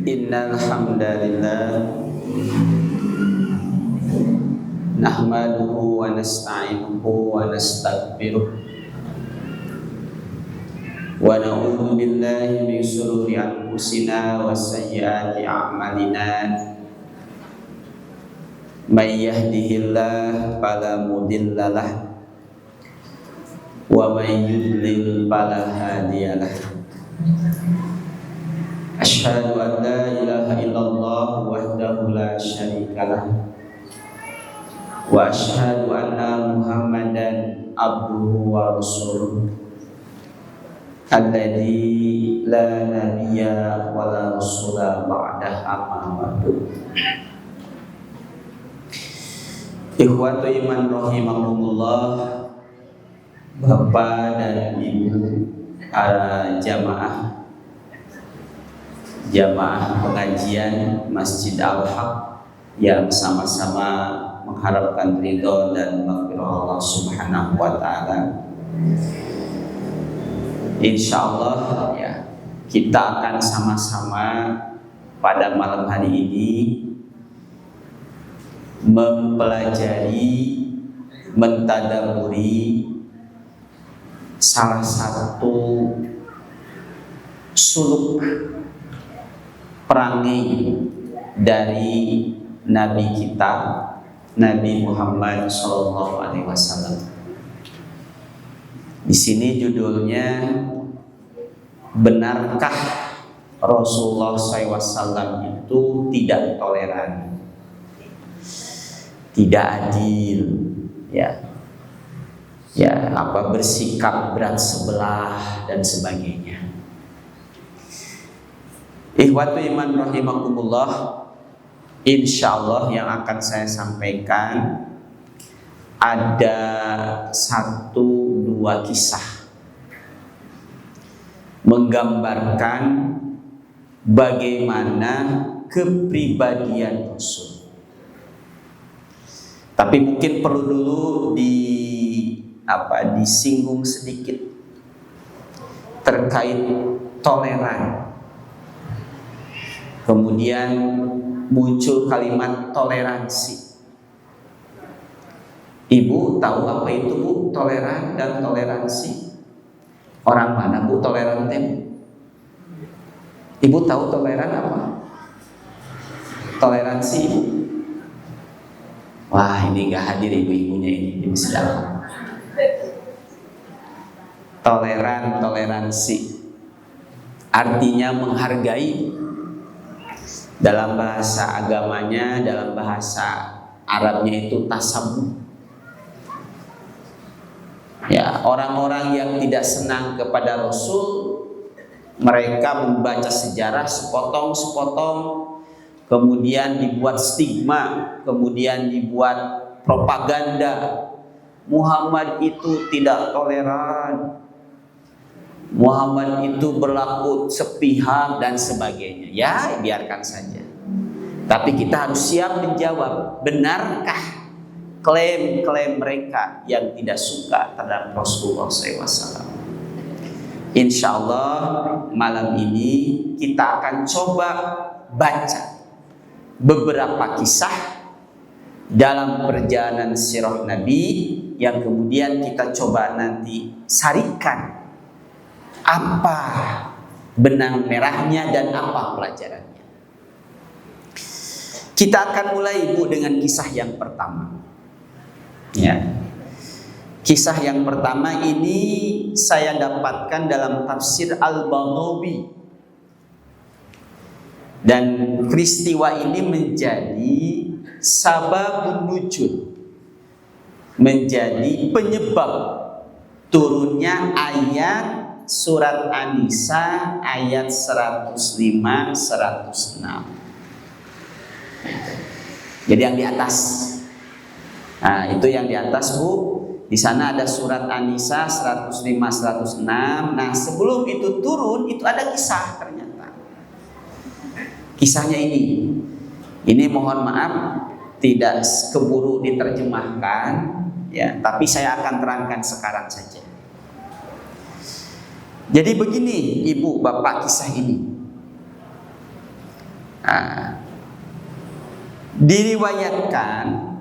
Innal hamdalillah nahmaduhu wa nasta'inuhu wa nastaghfiruh wa na'udzu billahi min shururi anfusina wa sayyiati a'malina. May yahdihillahu fala mudilla lahu wa may yudlil fala hadiyalah. Asyhadu an la ilaha illallah wahdahu la syarikalah wa asyhadu anna Muhammadan abduhu wa rasuluh alladzi la nabiyya wa la rasula ba'dah amma ba'du. Ikhwatu iman rahimakumullah, Bapak dan Ibu para jamaah pengajian Masjid Al-Haq yang sama-sama mengharapkan ridho dan maghfirah Allah Subhanahu wa taala. Insyaallah ya, kita akan sama-sama pada malam hari ini mempelajari, mentadaburi salah satu suluk perangai dari Nabi kita, Nabi Muhammad SAW. Di sini judulnya, benarkah Rasulullah SAW itu tidak toleran, tidak adil, bersikap berat sebelah dan sebagainya. Ikhwatu iman rahimakumullah, insyaallah yang akan saya sampaikan ada 1-2 kisah menggambarkan bagaimana kepribadian Rasul. Tapi mungkin perlu dulu disinggung sedikit terkait toleran. Kemudian muncul kalimat toleransi. Ibu tahu apa itu, Bu, toleran dan toleransi? Orang mana, Bu, toleran tem? Ibu tahu toleran apa? Toleransi, Ibu? Wah, ini gak hadir ibu-ibunya ini sedang. Toleransi artinya menghargai. Dalam bahasa agamanya, dalam bahasa Arabnya itu tasabuh. Ya, orang-orang yang tidak senang kepada Rasul, mereka membaca sejarah sepotong-sepotong, kemudian dibuat stigma, kemudian dibuat propaganda. Muhammad itu tidak toleran, Muhammad itu berlaku sepihak dan sebagainya. Ya, biarkan saja. Tapi kita harus siap menjawab, benarkah klaim-klaim mereka yang tidak suka terhadap Rasulullah SAW? Insya Allah malam ini kita akan coba baca beberapa kisah dalam perjalanan sirah Nabi yang kemudian kita coba nanti sarikan apa benang merahnya dan apa pelajarannya. Kita akan mulai, Ibu, dengan kisah yang pertama. Ya. Kisah yang pertama ini saya dapatkan dalam tafsir Al-Baghawi. Dan peristiwa ini menjadi sababun nuzul, menjadi penyebab turunnya ayat surat An-Nisa ayat 105-106. Jadi yang di atas. Nah, itu yang di atas, Bu. Di sana ada surat An-Nisa 105-106. Nah, sebelum itu turun, itu ada kisah ternyata. Kisahnya ini. Ini mohon maaf tidak keburu diterjemahkan, ya, tapi saya akan terangkan sekarang saja. Jadi begini, Ibu, Bapak, kisah ini. Nah, diriwayatkan,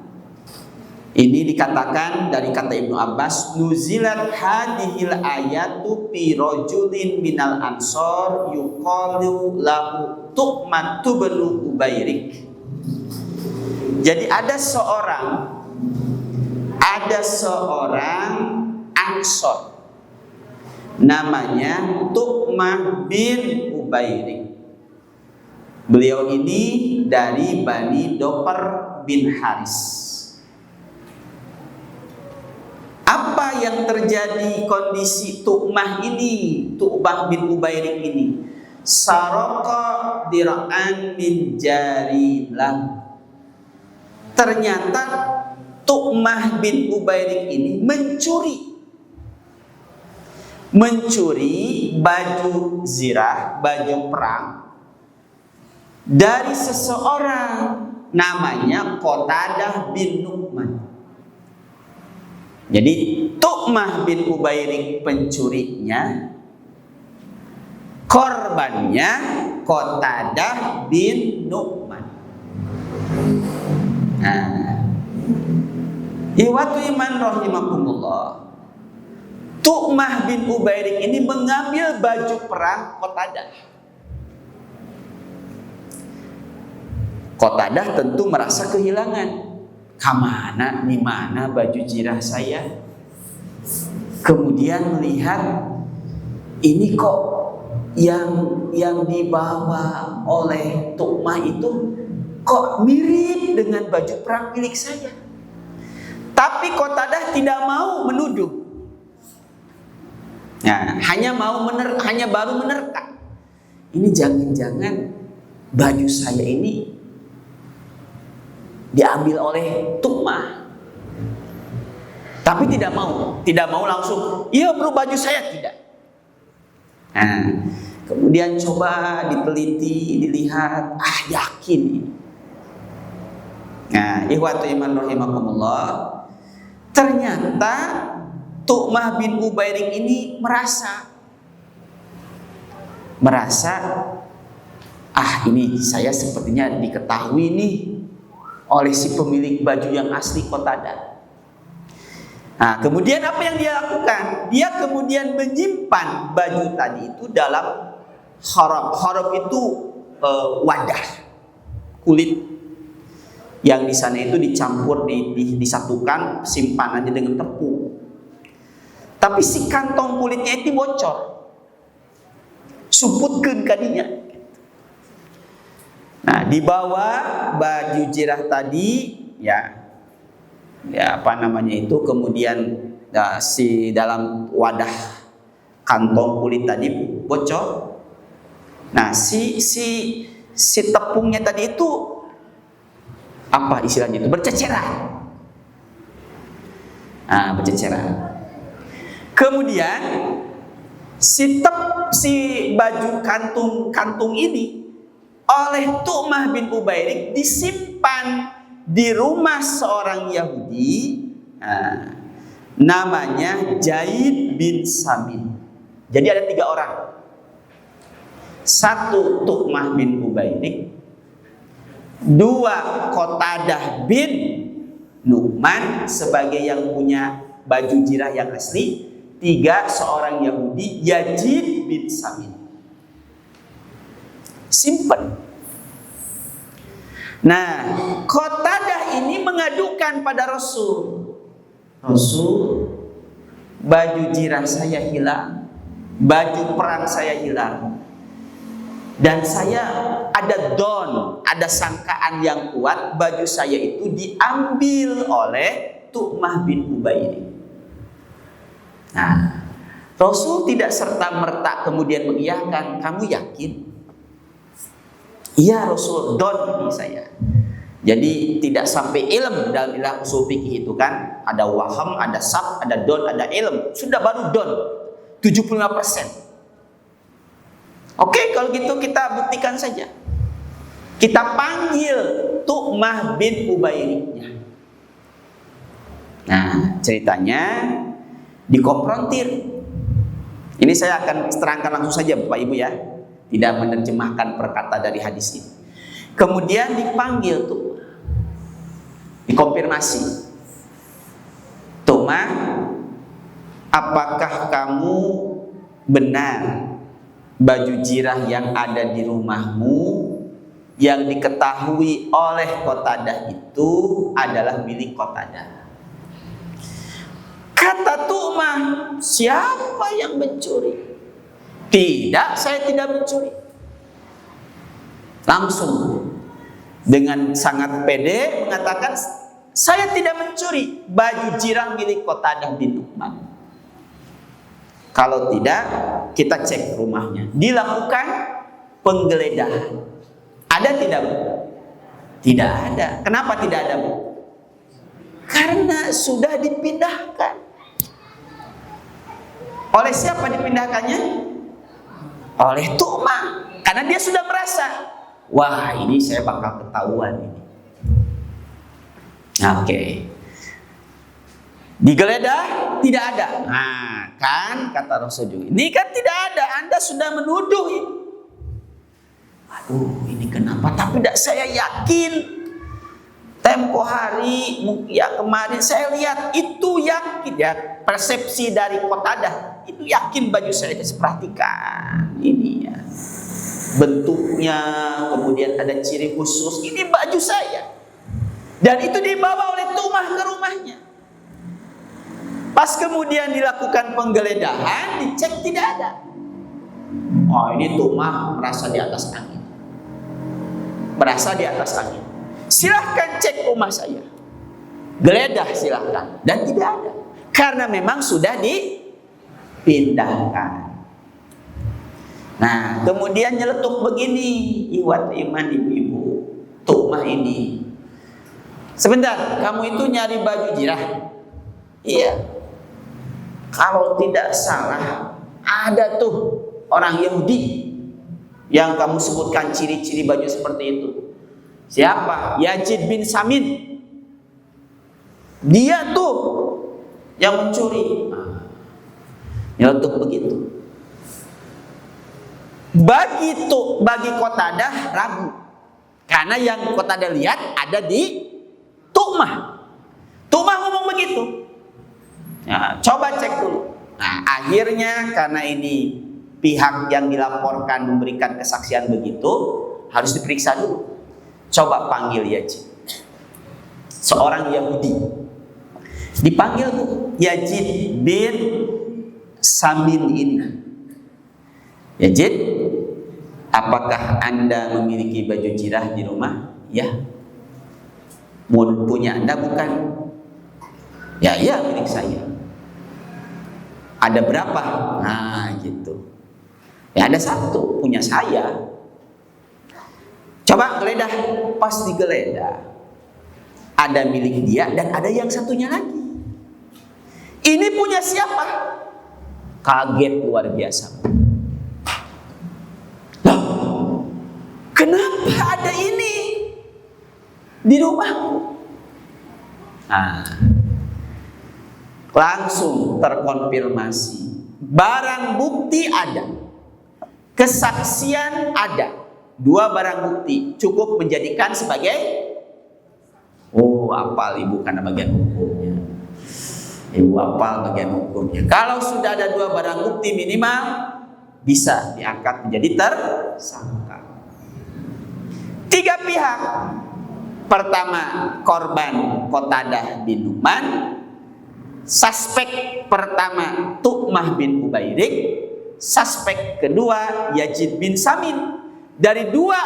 ini dikatakan dari kata Ibnu Abbas, nuzilat hadhil ayatu fi rajulin minal ansor yuqalu lahu Tu'mah bnu Ubairik. Jadi ada seorang ansor namanya Tu'mah bin Ubairik. Beliau ini dari Bani Doper bin Haris. Apa yang terjadi kondisi Tu'mah bin Ubairik ini? Saraka dir'an min jarilah. Ternyata Tu'mah bin Ubairik ini mencuri baju zirah, baju perang dari seseorang namanya Qatadah bin Nu'man. Jadi Tu'mah bin Ubairik pencurinya, korbannya Qatadah bin Nu'man. Nah, iwatu iman rahimakumullah, Tu'mah bin Ubairik ini mengambil baju perang Qatadah. Qatadah tentu merasa kehilangan. Kamana, di mana baju zirah saya? Kemudian melihat ini kok yang dibawa oleh Tu'mah itu kok mirip dengan baju perang milik saya. Tapi Qatadah tidak mau menuduh. Nah, hanya baru menerka. Ini jangan-jangan baju saya ini diambil oleh Tu'mah. Tapi tidak mau langsung, iya bro baju saya, tidak. Nah, kemudian coba diteliti, dilihat, yakin. Nah, ikhwatu iman rahimakumullah, ternyata Tu'mah bin Ubairik ini merasa ini saya sepertinya diketahui nih oleh si pemilik baju yang asli Qatadah. Nah, kemudian apa yang dia lakukan? Dia kemudian menyimpan baju tadi itu dalam kharab. Kharab itu wadah kulit yang di sana itu dicampur, disatukan simpanannya dengan tepung. Tapi si kantong kulitnya itu bocor, suputkeun kadinya. Nah, dibawa baju zirah tadi, kemudian si dalam wadah kantong kulit tadi bocor. Nah, si tepungnya tadi itu apa istilahnya itu? Berceceran. Nah, berceceran. Kemudian si baju kantung ini oleh Tu'mah bin Ubairik disimpan di rumah seorang Yahudi, namanya Zaid bin Samin. Jadi ada 3 orang. 1 Tu'mah bin Ubairik, 2 Qatadah bin Nu'man sebagai yang punya baju zirah yang asli, 3 seorang Yahudi Yazid bin Samin. Simpen. Nah, Qatadah ini mengadukan pada Rasul, baju zirah saya hilang, baju perang saya hilang, dan saya ada sangkaan yang kuat baju saya itu diambil oleh Tu'mah bin Ubairik. Nah, Rasul tidak serta-merta kemudian mengiyakan. Kamu yakin? Iya Rasul, don ini saya. Jadi tidak sampai ilm dalam ilah usul fikih itu kan, ada waham, ada sab, ada don, ada ilm. Sudah baru don 75%. Oke, kalau gitu kita buktikan saja. Kita panggil Tu'mah bin Ubairiknya. Nah, ceritanya dikonfrontir. Ini saya akan terangkan langsung saja Bapak Ibu ya, tidak menerjemahkan perkata dari hadis ini. Kemudian dipanggil tuh, dikonfirmasi. Tumah, apakah kamu benar baju jirah yang ada di rumahmu yang diketahui oleh Qatadah itu adalah milik Qatadah? Kata Tumah, siapa yang mencuri? Tidak, saya tidak mencuri. Langsung dengan sangat pede mengatakan, saya tidak mencuri baju jirah milik Qatadah bin Nu'man. Kalau tidak, kita cek rumahnya. Dilakukan penggeledahan. Ada tidak, Bu? Tidak ada. Kenapa tidak ada, Bu? Karena sudah dipindahkan. Oleh siapa dipindahkannya? Oleh Tumah. Karena dia sudah merasa, wah, ini saya bakal ketahuan ini. Oke. Digeledah, tidak ada. Nah, kan kata Rasul juga, ini kan tidak ada, Anda sudah menuduh ini. Aduh, ini kenapa? Tapi tidak, saya yakin. Tempo hari, ya kemarin saya lihat itu yakin ya, persepsi dari Qatadah itu yakin baju saya. Perhatikan ini ya, bentuknya, kemudian ada ciri khusus, ini baju saya. Dan itu dibawa oleh Tumah ke rumahnya. Pas kemudian dilakukan penggeledahan, dicek tidak ada. Oh, ini Tumah merasa di atas angin. Merasa di atas angin. Silahkan cek rumah saya. Geledah silahkan. Dan tidak ada. Karena memang sudah dipindahkan. Nah, kemudian nyeletuk begini, iwat iman ibu-ibu. Tumah ini. Sebentar, kamu itu nyari baju jirah? Iya. Kalau tidak salah, ada tuh orang Yahudi yang kamu sebutkan ciri-ciri baju seperti itu. Siapa? Yazid bin Samin. Dia tuh yang mencuri. Nyeletuk begitu. Bagi Qatadah ragu. Karena yang Qatadah lihat ada di Tumah. Tumah ngomong begitu. Nah, coba cek dulu. Nah, akhirnya karena ini pihak yang dilaporkan memberikan kesaksian begitu, harus diperiksa dulu. Coba panggil Yazid, seorang Yahudi. Dipanggil tuh Yazid bin Samin ini. Yazid, apakah Anda memiliki baju jirah di rumah? Ya. Punya Anda bukan? Ya, iya milik saya. Ada berapa? Nah, gitu. Ya, ada satu, punya saya. Coba geledah, pas digeledah ada milik dia dan ada yang satunya lagi. Ini punya siapa? Kaget luar biasa. Loh, kenapa ada ini di rumahku? Nah, langsung terkonfirmasi. Barang bukti ada, kesaksian ada. Dua barang bukti cukup menjadikan sebagai apal ibu karena bagian hukumnya. Ibu apal bagian hukumnya. Kalau sudah ada dua barang bukti minimal bisa diangkat menjadi tersangka. Tiga pihak. Pertama, korban Qatadah bin Nu'man. Suspek pertama Tu'mah bin Ubairik. Suspek kedua Yazid bin Samin. Dari dua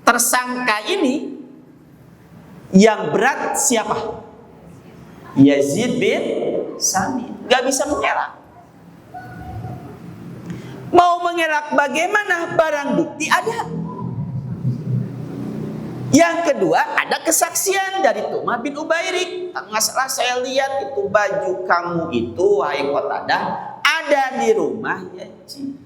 tersangka ini yang berat siapa? Yazid bin Samin. Gak bisa mengelak. Mau mengelak bagaimana? Barang bukti ada. Yang kedua, ada kesaksian dari Tu'mah bin Ubairik. Nggak salah saya lihat itu baju kamu itu, wahai Qatadah, ada di rumah Yazid.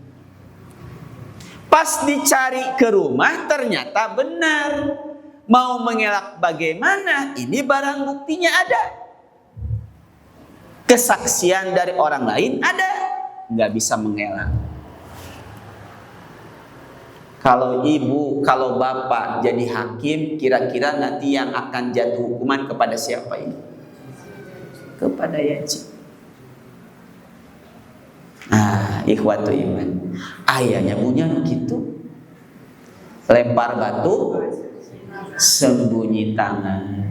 Pas dicari ke rumah ternyata benar. Mau mengelak bagaimana? Ini barang buktinya ada. Kesaksian dari orang lain ada. Nggak bisa mengelak. Kalau ibu, kalau bapak jadi hakim, kira-kira nanti yang akan jatuh hukuman kepada siapa ini? Kepada yajib. Ikhwatu iman, ayahnya punya gitu. Lempar batu, sembunyi tangan.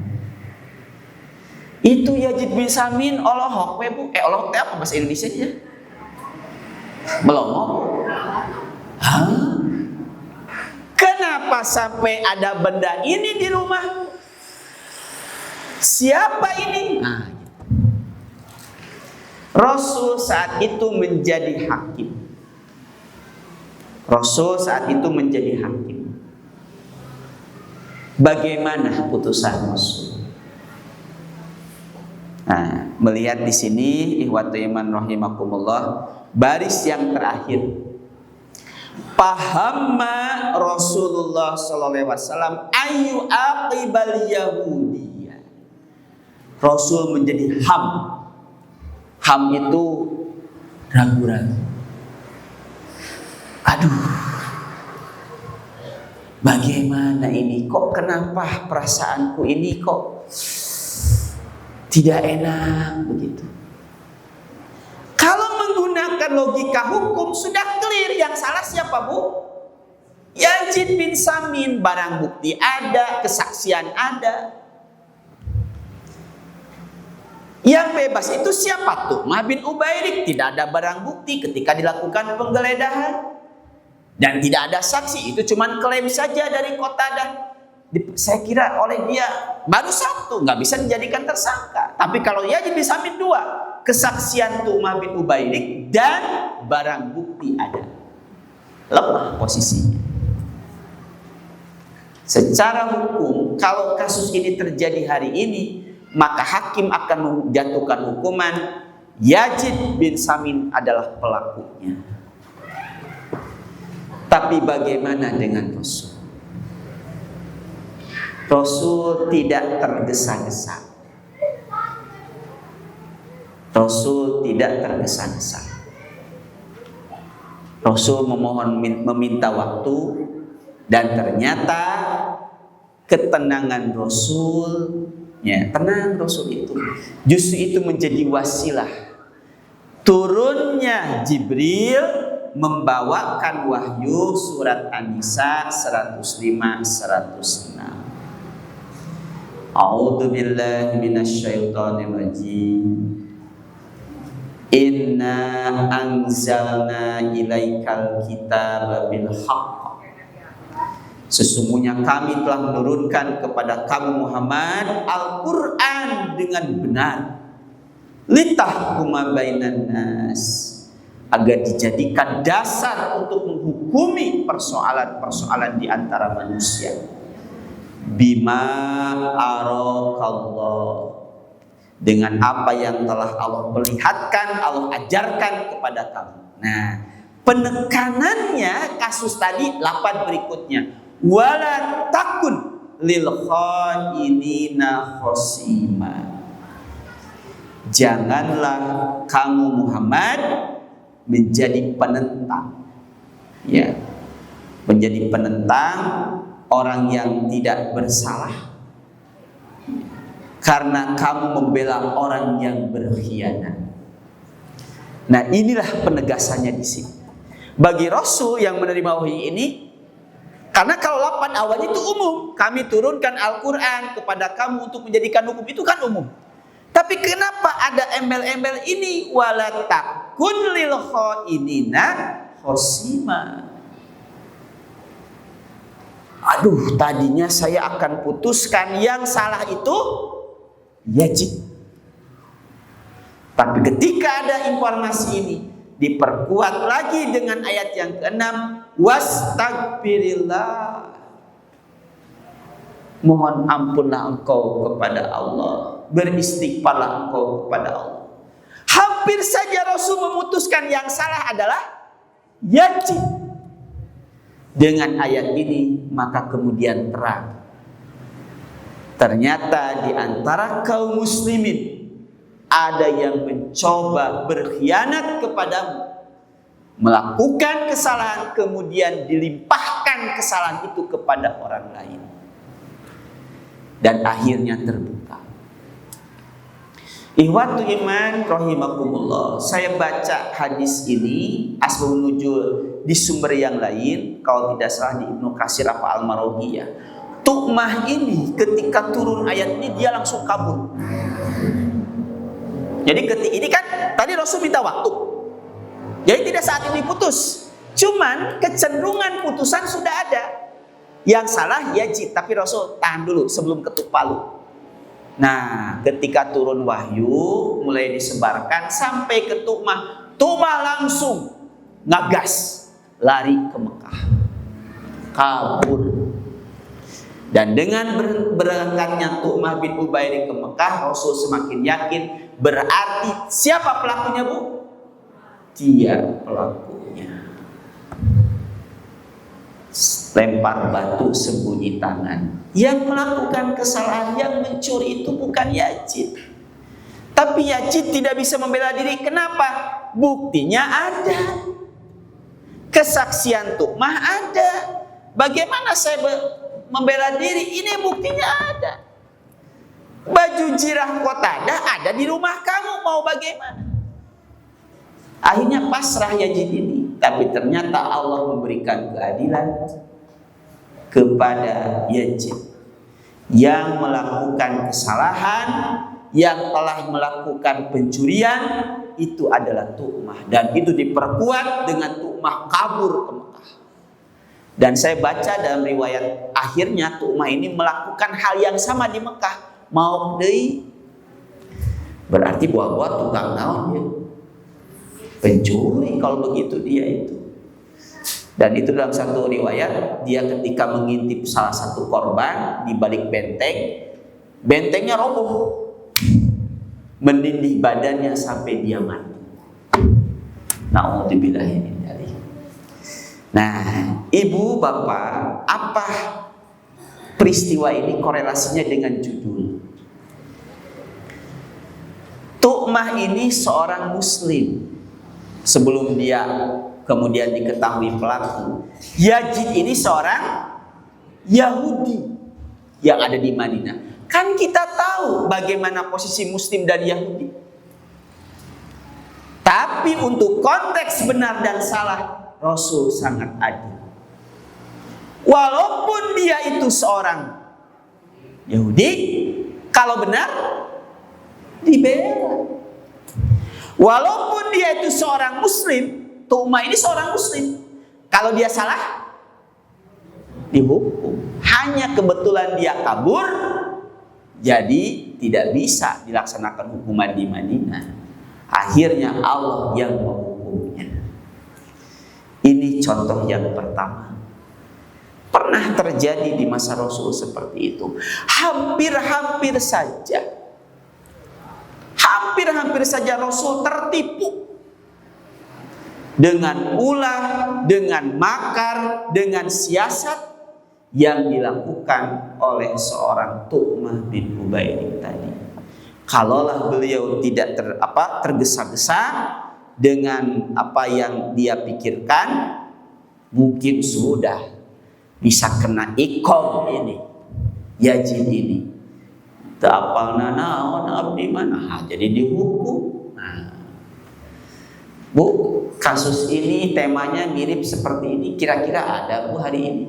Itu Yazid bin Samin olohok we bu. Olohok apa bahasa Indonesia nya? Melongo. Kenapa sampai ada benda ini di rumah? Siapa ini? Rasul saat itu menjadi hakim. Rasul saat itu menjadi hakim. Bagaimana putusan Rasul? Melihat di sini, ikhwatu iman rahimakumullah, baris yang terakhir. Pahamma Rasulullah sallallahu alaihi wasallam ayu aqibal yahudiyah. Rasul menjadi ham. Ham itu ragu-ragu. Bagaimana ini? Kok kenapa perasaanku ini kok tidak enak begitu? Kalau menggunakan logika hukum sudah clear, yang salah siapa bu? Yazid bin Samin. Barang bukti ada, kesaksian ada. Yang bebas itu siapa tuh? Tu'mah bin Ubairik. Tidak ada barang bukti ketika dilakukan penggeledahan dan tidak ada saksi. Itu cuma klaim saja dari Qatadah. Saya kira oleh dia baru satu, nggak bisa dijadikan tersangka. Tapi kalau Yazid bin Samin dua, kesaksian Tu'mah bin Ubairik dan barang bukti ada, lemah posisinya. Secara hukum, kalau kasus ini terjadi hari ini, maka hakim akan menjatuhkan hukuman Yazid bin Samin adalah pelakunya. Tapi bagaimana dengan Rasul? Rasul tidak tergesa-gesa. Rasul tidak tergesa-gesa. Rasul meminta waktu, dan ternyata ketenangan Rasul, tenang Rasul itu, justru itu menjadi wasilah turunnya Jibril membawakan wahyu surat An-Nisa 105-106. A'udzu billahi minasyaitonir rajim. Inna anzalna ilaikal kitaba bil haqq. Sesungguhnya kami telah menurunkan kepada kamu Muhammad Al-Qur'an dengan benar. Litahkuma bainan nas, agar dijadikan dasar untuk menghukumi persoalan-persoalan di antara manusia. Bima arakallah, dengan apa yang telah Allah perlihatkan, Allah ajarkan kepada kamu. Nah, penekanannya kasus tadi, lapan berikutnya, wala takun lil khainina khosima. Janganlah kamu Muhammad menjadi penentang, menjadi penentang orang yang tidak bersalah, karena kamu membela orang yang berkhianat. Nah, inilah penegasannya di sini bagi Rasul yang menerima wahyu ini. Karena kalau 8 awalnya itu umum, kami turunkan Al-Quran kepada kamu untuk menjadikan hukum, itu kan umum. Tapi kenapa ada embel-embel ini, wala takun lil khainina khosima? Tadinya saya akan putuskan yang salah itu Yazid. Tapi ketika ada informasi ini, diperkuat lagi dengan ayat yang ke-6, wastagfirillah. Mohon ampunlah engkau kepada Allah, beristighfarlah engkau kepada Allah. Hampir saja Rasul memutuskan yang salah adalah Yazid. Dengan ayat ini maka kemudian terang, ternyata di antara kaum muslimin ada yang mencoba berkhianat kepadamu, melakukan kesalahan kemudian dilimpahkan kesalahan itu kepada orang lain dan akhirnya terbuka. Ikhwatu iman rahimakumullah, saya baca hadis ini asbabun nuzul di sumber yang lain, kalau tidak salah di Ibnu Katsir apa Al-Marwaghiyah. Tu'mah ini ketika turun ayat ini dia langsung kabur. Jadi ketika ini kan tadi Rasul minta waktu, jadi tidak saat ini putus. Cuman kecenderungan putusan sudah ada. Yang salah Yazid, tapi Rasul tahan dulu sebelum ketuk palu. Nah, ketika turun wahyu mulai disebarkan sampai ke Tu'mah. Tu'mah langsung ngagas lari ke Mekah, kabur. Dan dengan berangkatnya Tu'mah bin Ubaidin ke Mekah, Rasul semakin yakin. Berarti siapa pelakunya, Bu? Dia pelakunya. Lempar batu sembunyi tangan. Yang melakukan kesalahan, yang mencuri itu bukan Yazid. Tapi Yazid tidak bisa membela diri. Kenapa? Buktinya ada. Kesaksian Tu'mah ada. Bagaimana saya membela diri? Ini buktinya ada. Baju jirah Qatadah ada di rumah kamu, mau bagaimana? Akhirnya pasrah Yazid ini. Tapi ternyata Allah memberikan keadilan kepada Yazid yang melakukan kesalahan, yang telah melakukan pencurian. Itu adalah Tu'mah, dan itu diperkuat dengan Tu'mah kabur ke Mekah. Dan saya baca dalam riwayat akhirnya Tu'mah ini melakukan hal yang sama di Mekah. Mau deui berarti buah-buah tukang naon ya, pencuri kalau begitu dia itu. Dan itu dalam satu riwayat, dia ketika mengintip salah satu korban di balik benteng, bentengnya roboh, menindih badannya sampai dia mati. Na'udzubillah min dzalik. Nah, ibu bapak, apa peristiwa ini korelasinya dengan judul? Tu'mah ini seorang muslim sebelum dia kemudian diketahui pelaku. Yazid ini seorang Yahudi yang ada di Madinah. Kan kita tahu bagaimana posisi muslim dan Yahudi. Tapi untuk konteks benar dan salah, Rasul sangat adil. Walaupun dia itu seorang Yahudi, kalau benar dibela. Walaupun dia itu seorang muslim, Tu'mah ini seorang muslim, kalau dia salah dihukum. Hanya kebetulan dia kabur, jadi tidak bisa dilaksanakan hukuman di Madinah. Akhirnya Allah yang menghukumnya. Ini contoh yang pertama. Pernah terjadi di masa Rasul seperti itu. Hampir-hampir saja Rasul tertipu dengan ulah, dengan makar, dengan siasat yang dilakukan oleh seorang Tu'mah bin Ubaidin tadi. Kalaulah beliau tidak tergesa-gesa dengan apa yang dia pikirkan, mungkin sudah bisa kena iqam ini, Yazid ini. Ta'apalna naon abdi mana, jadi dihukum. Nah, Bu, kasus ini temanya mirip seperti ini. Kira-kira ada, Bu, hari ini?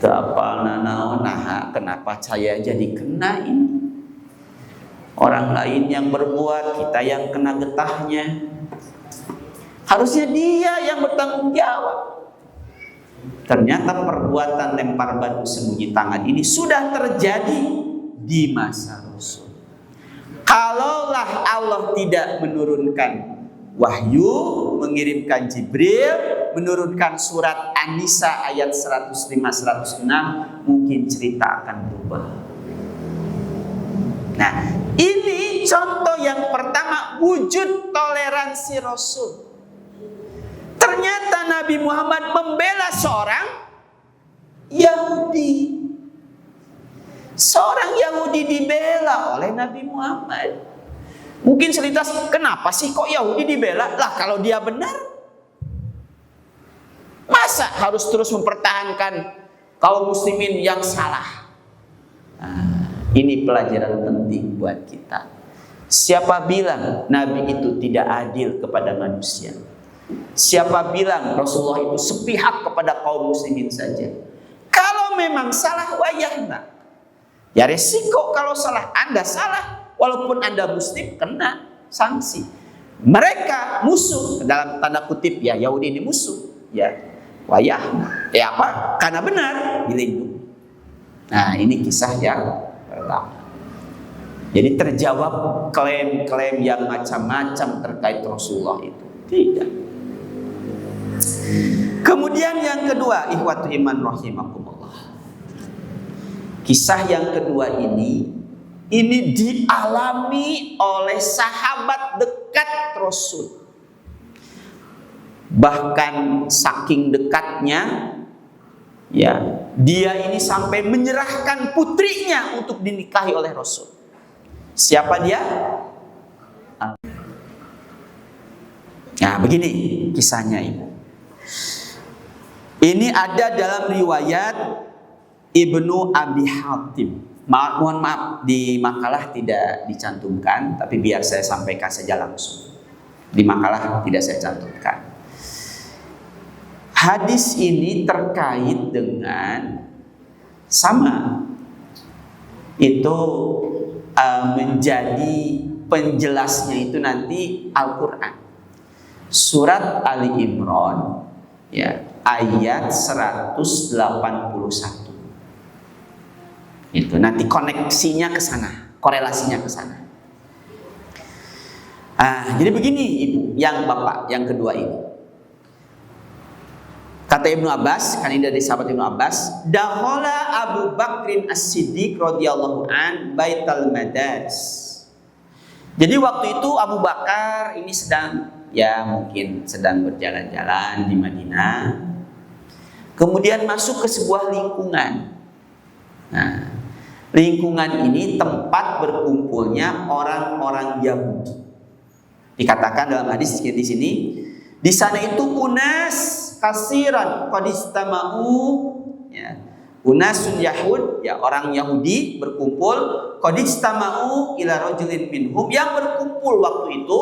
Ta'apalna naon, nah, kenapa saya jadi kena ini? Orang lain yang berbuat, kita yang kena getahnya. Harusnya dia yang bertanggung jawab. Ternyata perbuatan lempar batu sembunyi tangan ini sudah terjadi di masa Rasul. Kalaulah Allah tidak menurunkan wahyu, mengirimkan Jibril, menurunkan surat An-Nisa ayat 105-106, mungkin cerita akan berubah. Nah, ini contoh yang pertama, wujud toleransi Rasul. Ternyata Nabi Muhammad membela seorang Yahudi. Seorang Yahudi dibela oleh Nabi Muhammad. Mungkin selintas, kenapa sih kok Yahudi dibela? Lah kalau dia benar, masa harus terus mempertahankan kaum muslimin yang salah? Nah, ini pelajaran penting buat kita. Siapa bilang Nabi itu tidak adil kepada manusia? Siapa bilang Rasulullah itu sepihak kepada kaum muslimin saja? Kalau memang salah, wayahna. Ya resiko kalau salah. Anda salah, walaupun Anda muslim, kena sanksi. Mereka musuh, dalam tanda kutip ya, Yahudi ini musuh. Ya, wayahna. Ya apa? Karena benar, dilindungi. Nah, ini kisah yang pertama. Jadi terjawab klaim-klaim yang macam-macam terkait Rasulullah itu. Tidak. Kemudian yang kedua, ikhwatu iman rahimakumullah. Kisah yang kedua ini dialami oleh sahabat dekat Rasul. Bahkan saking dekatnya, ya, dia ini sampai menyerahkan putrinya untuk dinikahi oleh Rasul. Siapa dia? Nah, begini kisahnya ini. Ini ada dalam riwayat Ibnu Abi Hatim. Mohon maaf, di makalah tidak dicantumkan, tapi biar saya sampaikan saja langsung. Di makalah tidak saya cantumkan. Hadis ini terkait dengan sama itu menjadi penjelasnya itu nanti Al-Quran. Surat Ali Imran ya, ayat 181. Itu nanti koneksinya ke sana, korelasinya ke sana. Jadi begini Ibu, yang Bapak, yang kedua ini. Kata Ibnu Abbas, kan ini dari sahabat Ibnu Abbas, dakhala Abu Bakrin As-Siddiq radhiyallahu an Baitul Madaris. Jadi waktu itu Abu Bakar ini sedang, ya mungkin sedang berjalan-jalan di Madinah. Kemudian masuk ke sebuah lingkungan. Nah, lingkungan ini tempat berkumpulnya orang-orang Yahudi. Dikatakan dalam hadis di sini, di sana itu unas kasiran qadistama'u, ya, unasun Yahud, ya orang Yahudi berkumpul, qadistama'u ila rajulin minhum, yang berkumpul waktu itu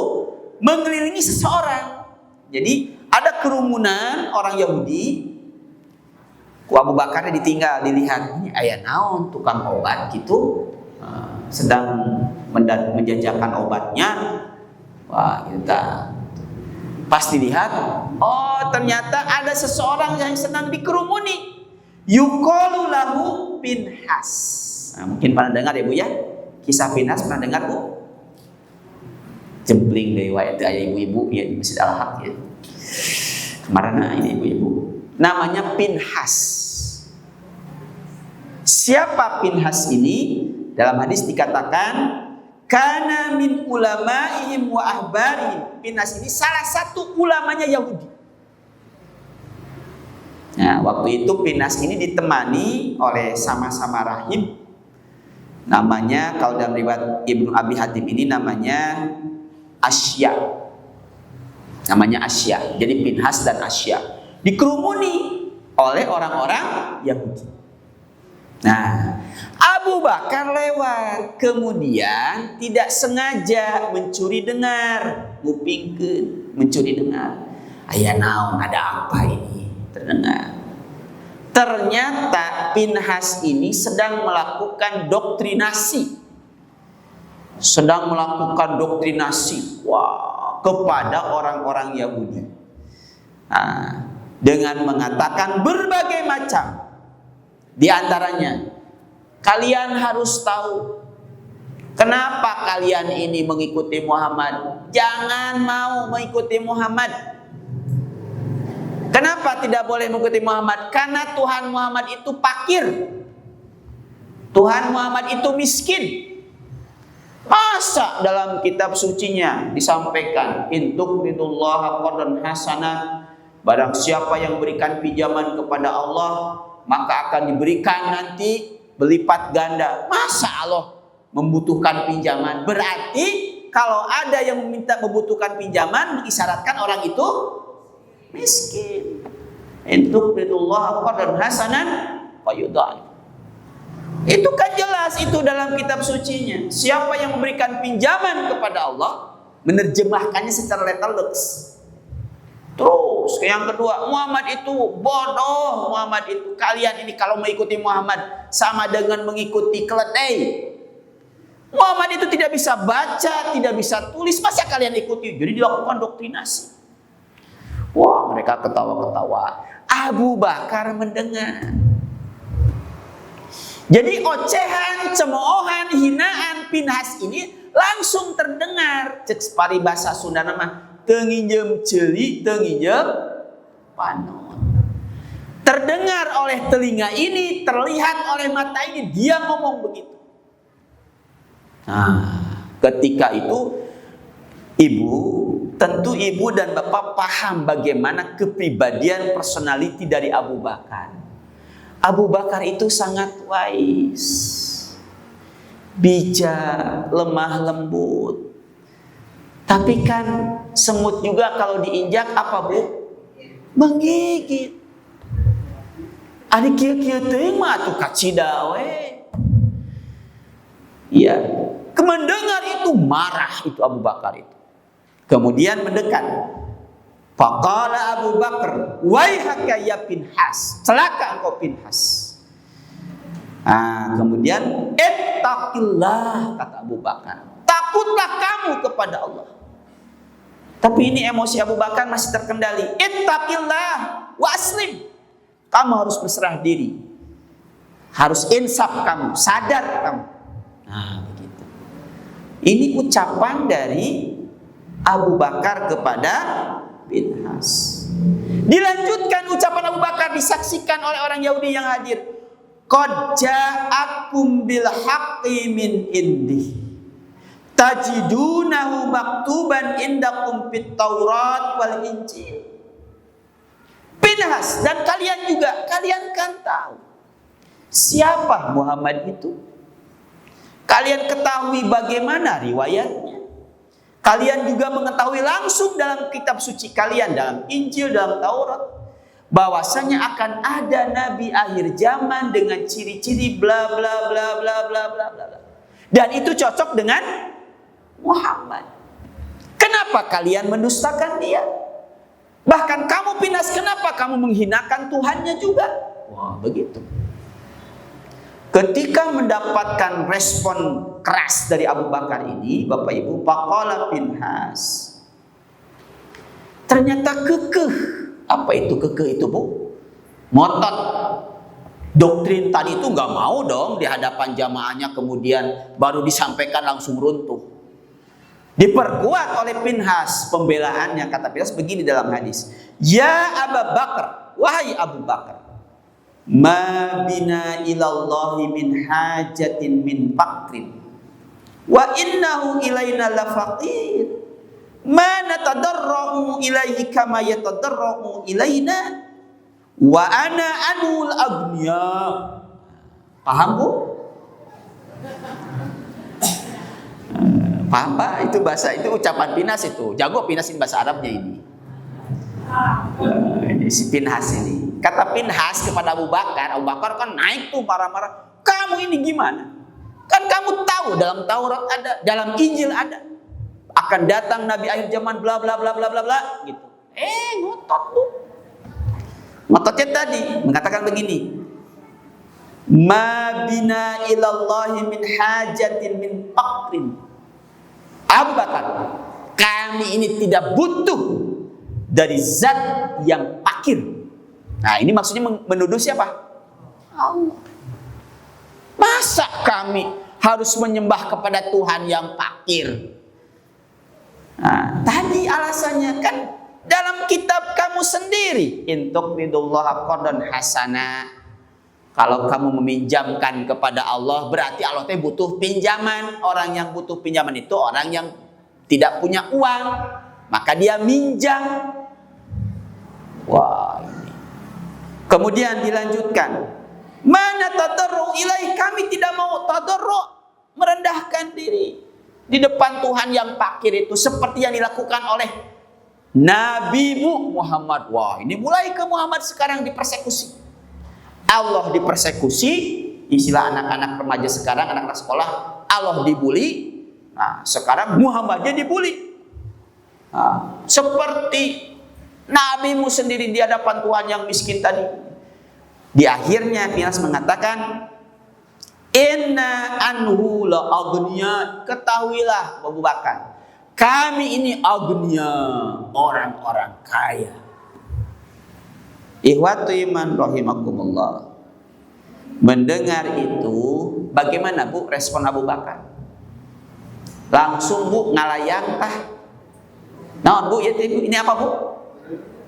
mengelilingi seseorang. Jadi ada kerumunan orang Yahudi. Abu Bakar ditinggal, dilihat ini aya naon tukang obat gitu, sedang menjajakan obatnya. Wah, kita pas dilihat, oh ternyata ada seseorang yang sedang dikerumuni. Yuqalu lahu Pinhas. Nah, mungkin pernah dengar ya Bu ya? Kisah Pinhas pernah dengar Bu? Jempling dari itu ayah ibu-ibu ya di Masjid Al-Haq ya. Kemarin ini ibu-ibu. Namanya Pinhas. Siapa Pinhas ini? Dalam hadis dikatakan kana min ulama'ihim wa ahbarihim. Pinhas ini salah satu ulamanya Yahudi. Nah, waktu itu Pinhas ini ditemani oleh sama-sama rahib. Namanya kalau dalam riwayat Ibnu Abi Hatim ini namanya Asya. Namanya Asya. Jadi Pinhas dan Asya dikerumuni oleh orang-orang Yahudi. Nah, Abu Bakar lewat, kemudian tidak sengaja mencuri dengar, ngupingkeun, mencuri dengar. Aya naon, ada apa ini? Terdengar. Ternyata Pinhas ini sedang melakukan doktrinasi. Kepada orang-orang Yahudi. Nah, dengan mengatakan berbagai macam. Di antaranya, kalian harus tahu kenapa kalian ini mengikuti Muhammad. Jangan mau mengikuti Muhammad. Kenapa tidak boleh mengikuti Muhammad? Karena Tuhan Muhammad itu fakir. Tuhan Muhammad itu miskin. Masa dalam kitab sucinya disampaikan intuk bidullaha qardan hasanah, barang siapa yang berikan pinjaman kepada Allah maka akan diberikan nanti berlipat ganda. Masa Allah membutuhkan pinjaman? Berarti kalau ada yang membutuhkan pinjaman, mengisyaratkan orang itu miskin. Intuqridullah qardan hasanan fayudha'if. Itu kan jelas itu dalam kitab sucinya. Siapa yang memberikan pinjaman kepada Allah, menerjemahkannya secara letterleks. Terus yang kedua, Muhammad itu bodoh. Muhammad itu, kalian ini kalau mengikuti Muhammad sama dengan mengikuti keledai. Muhammad itu tidak bisa baca, tidak bisa tulis, masa kalian ikuti? Jadi dilakukan doktrinasi. Wah, mereka ketawa-ketawa. Abu Bakar mendengar. Jadi ocehan, cemoohan, hinaan Pinhas ini langsung terdengar. Cek paribasa Sunda nama tenginjem celi, tenginjem panon. Terdengar oleh telinga ini, terlihat oleh mata ini, dia ngomong begitu. Nah, ketika itu tentu ibu dan bapak paham bagaimana kepribadian personality dari Abu Bakar. Abu Bakar itu sangat wise, bijak, lemah lembut. Tapi kan semut juga kalau diinjak apa bu? Menggigit. Ada kia-kia tema tuh kacida we. Iya, mendengar itu marah itu Abu Bakar itu. Kemudian mendekat. Faqala Abu Bakar, waihaka ya Pinhas, celaka engkau Pinhas. Kemudian ittaqillah, kata Abu Bakar, takutlah kamu kepada Allah. Tapi ini emosi Abu Bakar masih terkendali. Ittaqillah wa aslim, kamu harus berserah diri, harus insaf kamu, sadar kamu. Begitu. Ini ucapan dari Abu Bakar kepada Pinhas. Dilanjutkan ucapan Abu Bakar, disaksikan oleh orang Yahudi yang hadir. Qad ja'akum bil haqqi min indi tajidunahu maktuban indakum fit Taurat wal Injil. Pinhas dan kalian juga, kalian kan tahu siapa Muhammad itu. Kalian ketahui bagaimana riwayatnya. Kalian juga mengetahui langsung dalam kitab suci kalian, dalam Injil, dalam Taurat, bahwasanya akan ada nabi akhir zaman dengan ciri-ciri bla bla bla bla bla bla bla. Dan itu cocok dengan Muhammad. Kenapa kalian mendustakan dia? Bahkan kamu Pinhas, kenapa kamu menghinakan Tuhannya juga? Wah, begitu. Ketika mendapatkan respon keras dari Abu Bakar ini, Bapak Ibu, faqala Pinhas, ternyata kekeh. Apa itu kekeh itu bu? Ngotot. Doktrin tadi itu nggak mau dong di hadapan jamaahnya, kemudian baru disampaikan langsung runtuh. Diperkuat oleh Pinhas pembelaannya. Kata Pinhas begini dalam hadis, ya Abu Bakar, wahai Abu Bakar, ma bina ilallahi min hajatin min faqrin wa innahu ilaina lafaqir ma natadarra'u ilaihi kama yatadarra'u ilaina wa ana anul agniya. Paham bu? Paham pak? Itu bahasa, itu ucapan Pinhas itu. Jago Pinhas ini bahasa Arabnya ini. Ini si Pinhas ini. Kata Pinhas kepada Abu Bakar kan naik tuh marah-marah. Kamu ini gimana? Kan kamu tahu dalam Taurat ada, dalam Injil ada, akan datang nabi akhir zaman bla bla bla bla bla bla gitu. Ngotot bu. Ngototnya tadi mengatakan begini. Ma bina ilallahi min hajatin min faqrin. Abu Bakar, kami ini tidak butuh dari zat yang fakir. Nah, ini maksudnya menuduh siapa? Allah. Masa kami harus menyembah kepada Tuhan yang fakir? Nah, tadi alasannya kan dalam kitab kamu sendiri, intuqridullah qardan hasana. Kalau kamu meminjamkan kepada Allah, berarti Allah teh butuh pinjaman. Orang yang butuh pinjaman itu orang yang tidak punya uang, maka dia minjam. Wah, ini. Kemudian dilanjutkan, mana tadarru ilaih, kami tidak mau tadarru, merendahkan diri, di depan Tuhan yang pakir itu seperti yang dilakukan oleh Nabimu Muhammad. Wah, ini mulai ke Muhammad sekarang dipersekusi. Allah dipersekusi, istilah anak-anak remaja sekarang, anak-anak sekolah, Allah dibully. Nah, sekarang Muhammadnya dibully. Nah, seperti Nabimu sendiri di hadapan Tuhan yang miskin tadi. Di akhirnya Pinhas mengatakan, inna anhu la agniya, ketahuilah Abu Bakar, kami ini agniya, orang-orang kaya. Ikhwatu iman rahimakumullah. Mendengar itu, bagaimana Bu respon Abu Bakar? Langsung Bu ngalayang tah. Nah Bu, ya ini apa Bu?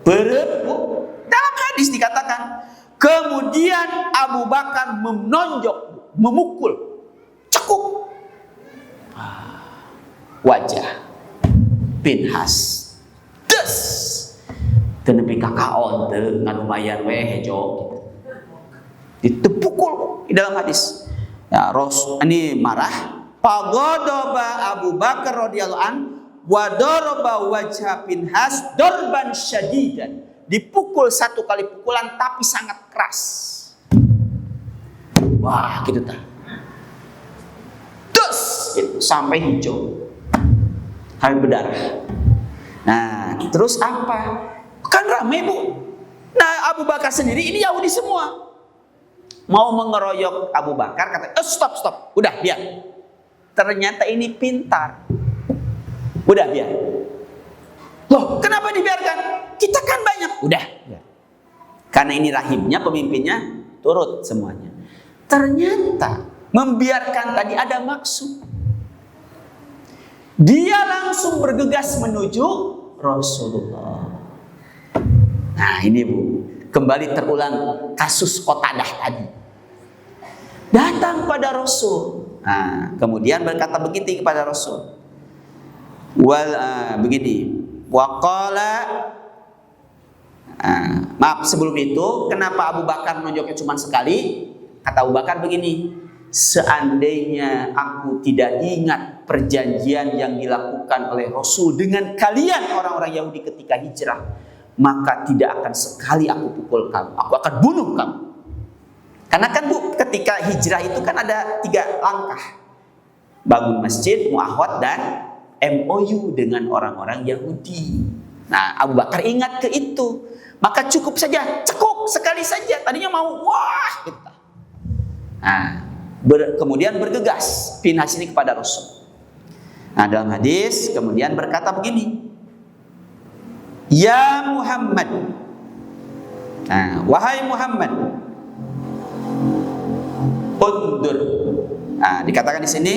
Beret Bu. Dalam hadis dikatakan, kemudian Abu Bakar menonjok, memukul, cekuk wajah Pinhas. Des. Tenepi kakaon teu nganu mayan we hejo gitu. Ditepukul di dalam hadis. Ya, ini marah. Pagodoba Abu Bakar radhiyallahu an wa daraba wajha Pinhas darban syadidan. Dipukul satu kali pukulan tapi sangat keras. Wah, gitu tah. Terus gitu, sampai hijau. Sampai berdarah. Nah, terus apa? Kan ramai Bu. Nah, Abu Bakar sendiri ini Yahudi semua. Mau mengeroyok Abu Bakar, kata, stop. Udah, biar. Ternyata ini pintar. Udah, biar. Loh, kenapa dibiarkan? Kita kan banyak. Udah. Karena ini rahimnya, pemimpinnya, turut semuanya. Ternyata membiarkan tadi ada maksud. Dia langsung bergegas menuju Rasulullah. Nah ini Bu, kembali terulang kasus Qatadah tadi. Datang pada Rasul. Nah, kemudian berkata begitu kepada Rasul. Begini. Waqala, maaf sebelum itu, kenapa Abu Bakar menunjuknya cuma sekali? Kata Abu Bakar begini, seandainya aku tidak ingat perjanjian yang dilakukan oleh Rasul dengan kalian orang-orang Yahudi ketika hijrah, maka tidak akan sekali aku pukul kamu, aku akan bunuh kamu. Karena kan Bu, ketika hijrah itu kan ada 3 langkah. Bangun masjid, muahad, dan MOU dengan orang-orang Yahudi. Nah, Abu Bakar ingat ke itu. Maka cukup saja, cekuk sekali saja. Tadinya mau, wah, gitu. Nah, kemudian bergegas Pinhas ini kepada Rasul. Nah, dalam hadis kemudian berkata begini, ya Muhammad. Nah, wahai Muhammad, undur. Nah, dikatakan di sini,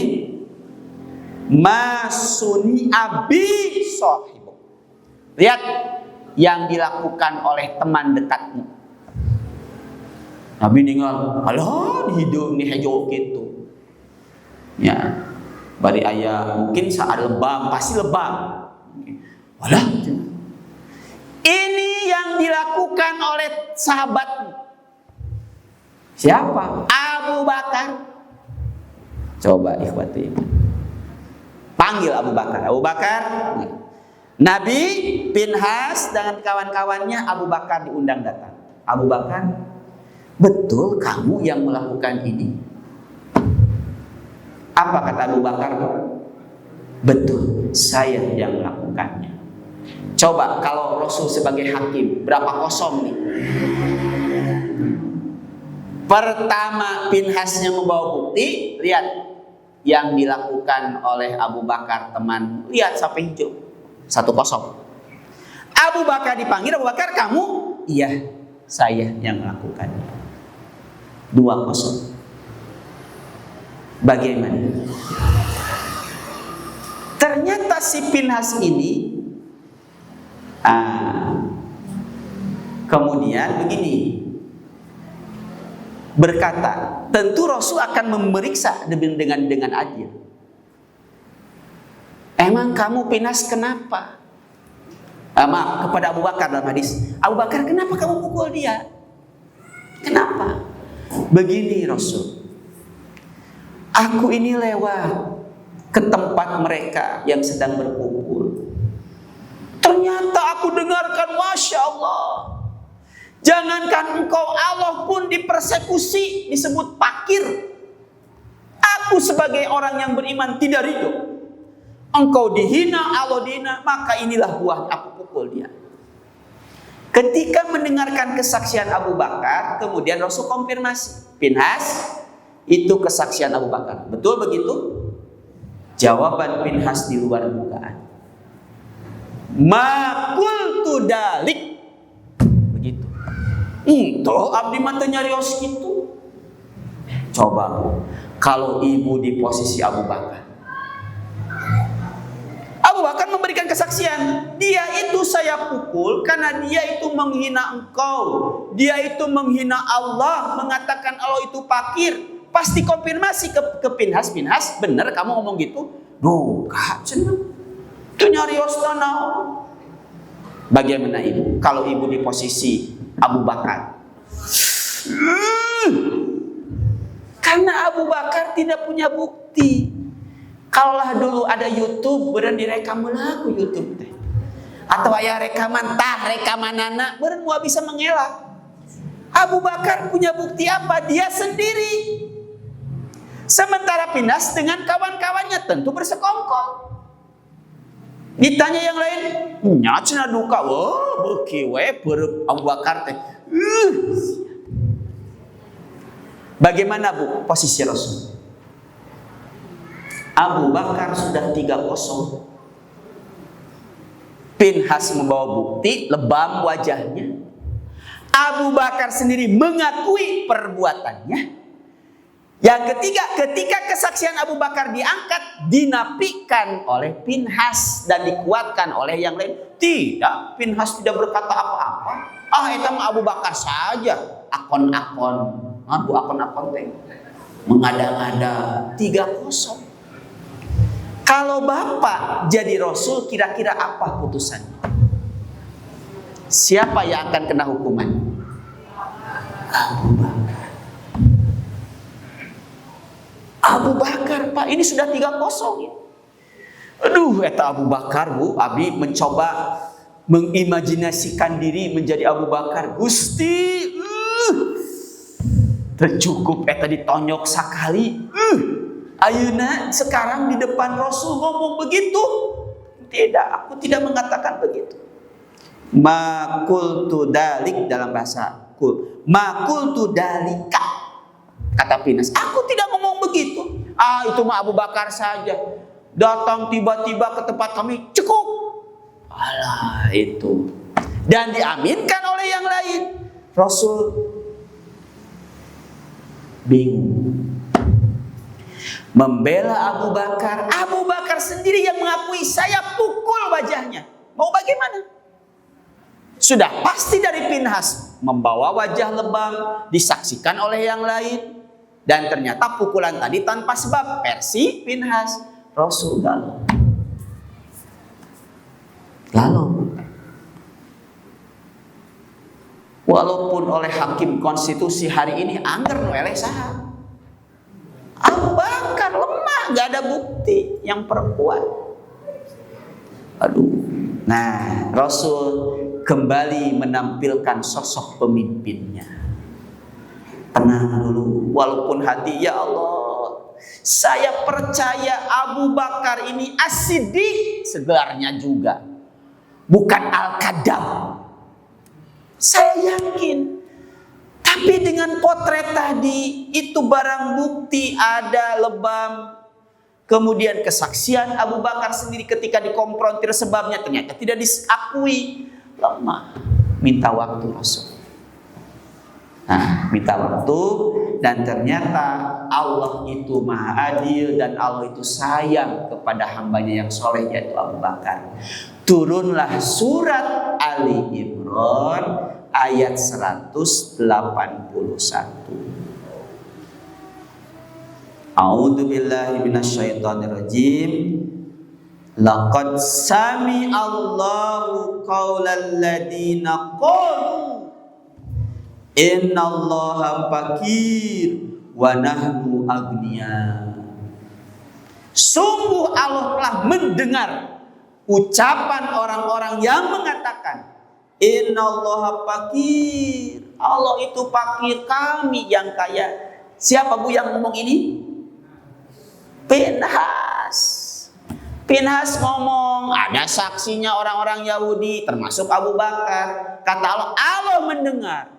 masuni abi sahibu. Lihat yang dilakukan oleh teman dekatmu. Nabi ninggal, alah hidup nih hejo gitu. Ya, bari ayah mungkin saat lebam, pasti lebam. Alah, ini yang dilakukan oleh sahabatmu. Siapa? Abu Bakar. Coba ikhwati, panggil Abu Bakar. Abu Bakar. Nabi, Pinhas dengan kawan-kawannya, Abu Bakar diundang datang. Abu Bakar, betul kamu yang melakukan ini? Apa kata Abu Bakar? Betul, saya yang melakukannya. Coba kalau Rasul sebagai hakim, berapa kosong nih? Pertama Pinhasnya membawa bukti, lihat yang dilakukan oleh Abu Bakar teman, lihat sampai hijau. 1-0. Abu Bakar dipanggil, Abu Bakar kamu? Iya, saya yang melakukannya. 2-0. Bagaimana? Ternyata si Pinhas ini kemudian begini berkata, tentu Rasul akan memeriksa dengan adil. Emang kamu Pinhas kenapa? Maaf, kepada Abu Bakar dalam hadis. Abu Bakar, kenapa kamu pukul dia? Kenapa? Begini Rasul, aku ini lewat, ke tempat mereka yang sedang berkumpul. Ternyata aku dengarkan, Masya Allah, jangankan engkau, Allah pun dipersekusi, disebut fakir. Aku sebagai orang yang beriman tidak ridho. Engkau dihina, Allah dihina, maka inilah buah, aku pukul dia. Ketika mendengarkan kesaksian Abu Bakar, kemudian Rasul konfirmasi, Pinhas, itu kesaksian Abu Bakar, betul begitu? Jawaban Pinhas di luar dugaan. Ma qultu dalik. Begitu. Itu abdi mata nyarios gitu. Coba kalau ibu di posisi Abu Bakar. Abu Bakar memberikan kesaksian, dia itu saya pukul karena dia itu menghina engkau, dia itu menghina Allah, mengatakan Allah itu fakir. Pasti konfirmasi ke Pinhas, Pinhas, bener kamu ngomong gitu? Duh, kak, seneng. Itu nyarios tanah. Bagaimana ibu? Kalau ibu di posisi Abu Bakar, karena Abu Bakar tidak punya bukti. Kalaulah dulu ada YouTube, beren direkam lagu YouTube teh, atau ayah rekaman rekaman anak, beren mau bisa mengelak. Abu Bakar punya bukti apa? Dia sendiri. Sementara Pinhas dengan kawan-kawannya tentu bersekongkol. Ditanya yang lain, nyacna duka, wah beki we Abu Bakar teh. Bagaimana bu posisi Rasul? Abu Bakar sudah 3-0. Pinhas membawa bukti, lebam wajahnya. Abu Bakar sendiri mengakui perbuatannya. Yang ketiga, ketika kesaksian Abu Bakar diangkat, dinafikan oleh Pinhas dan dikuatkan oleh yang lain. Tidak, Pinhas tidak berkata apa-apa. Itu Abu Bakar saja. Akon-akon, akon-akon teh mengada-ngada. 3-0. Kalau Bapak jadi Rasul, kira-kira apa putusannya? Siapa yang akan kena hukuman? Abu Bakar. Abu Bakar, Pak, ini sudah 3-0 ya. Aduh, eta Abu Bakar, Bu. Abi mencoba mengimajinasikan diri menjadi Abu Bakar. Gusti, tercukup eta ditonyok sakali. Ayeuna sekarang di depan Rasul ngomong begitu? Tidak, aku tidak mengatakan begitu. Ma qultu dalik dalam bahasa kul. Ma qultu dalika. Kata Pinhas, aku tidak ngomong begitu. Itu mah Abu Bakar saja. Datang tiba-tiba ke tempat kami, cukup. Alah itu. Dan diaminkan oleh yang lain. Rasul bingung. Membela Abu Bakar. Abu Bakar sendiri yang mengakui, saya pukul wajahnya. Mau bagaimana? Sudah pasti dari Pinhas membawa wajah lebam, disaksikan oleh yang lain. Dan ternyata pukulan tadi tanpa sebab. Versi Pinhas. Rasul galau. Walaupun oleh hakim konstitusi hari ini angger nueleh saha. Abu Bakar lemah, gak ada bukti yang perempuan. Aduh. Nah, Rasul kembali menampilkan sosok pemimpinnya. Tenang dulu, walaupun hati, ya Allah, saya percaya Abu Bakar ini as-siddiq segelarnya juga, bukan al-kadab. Saya yakin. Tapi dengan potret tadi, itu barang bukti ada lebam. Kemudian kesaksian Abu Bakar sendiri ketika dikonfrontir sebabnya ternyata tidak diakui. Lemah. Minta waktu Rasul. Nah, minta waktu. Dan ternyata Allah itu maha adil. Dan Allah itu sayang kepada hambanya yang soleh, yaitu Abu Bakar. Turunlah surat Ali Imran ayat 181. A'udzu billahi minasyaitonir rajim. Laqad sami'allahu qaulal ladina qalu innallaha faqir wa nahnu aghnia. Sungguh Allah telah mendengar ucapan orang-orang yang mengatakan, innallaha fakir. Allah itu fakir, kami yang kaya. Siapa Bu yang ngomong ini? Pinhas. Pinhas ngomong, ada saksinya orang-orang Yahudi, termasuk Abu Bakar. Kata Allah, Allah mendengar.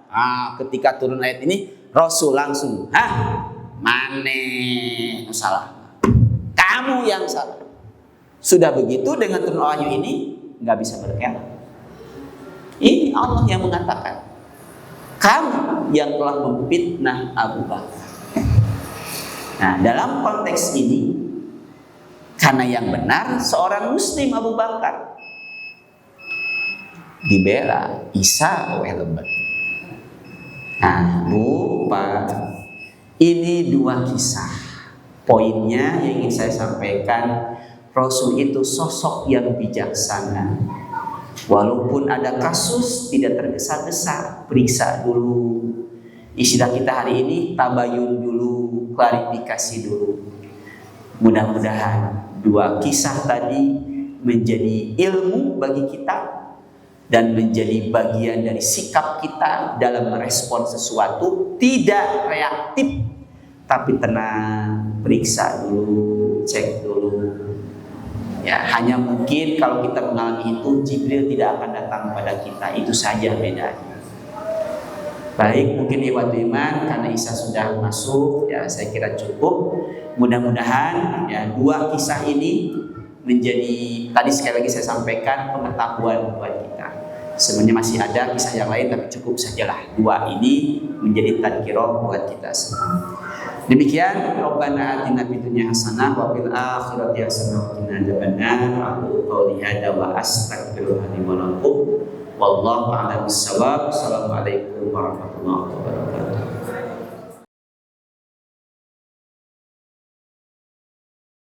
Ketika turun ayat ini, Rasul langsung, mane salah. Kamu yang salah. Sudah begitu dengan turun wahyu ini, nggak bisa berkelak. Ini Allah yang mengatakan, kamu yang telah memfitnah Abu Bakar. Nah, dalam konteks ini, karena yang benar seorang muslim Abu Bakar dibela, Isa lebat. Nah, Bu, Pak, ini dua kisah. Poinnya yang ingin saya sampaikan, Rasul itu sosok yang bijaksana. Walaupun ada kasus tidak tergesa-gesa, periksa dulu. Istilah kita hari ini tabayun dulu, klarifikasi dulu. Mudah-mudahan dua kisah tadi menjadi ilmu bagi kita dan menjadi bagian dari sikap kita dalam merespon sesuatu, tidak reaktif tapi tenang, periksa dulu, cek dulu. Ya, hanya mungkin kalau kita mengalami itu, Jibril tidak akan datang pada kita. Itu saja bedanya. Baik, mungkin ikhwatul iman, karena Isa sudah masuk, ya saya kira cukup. Mudah-mudahan ya dua kisah ini menjadi, tadi sekali lagi saya sampaikan, pengetahuan buat kita. Sebenarnya masih ada kisah yang lain, tapi cukup sajalah dua ini menjadi tadhkirah buat kita semua. Demikian, Rabbana atina fid dunya hasanah wa fil akhirati hasanah wa qina adzabannar. Aku qouli hada wa astaghfirullaha li wa lakum. Wallahu a'lam bissawab. Assalamualaikum warahmatullahi wabarakatuh.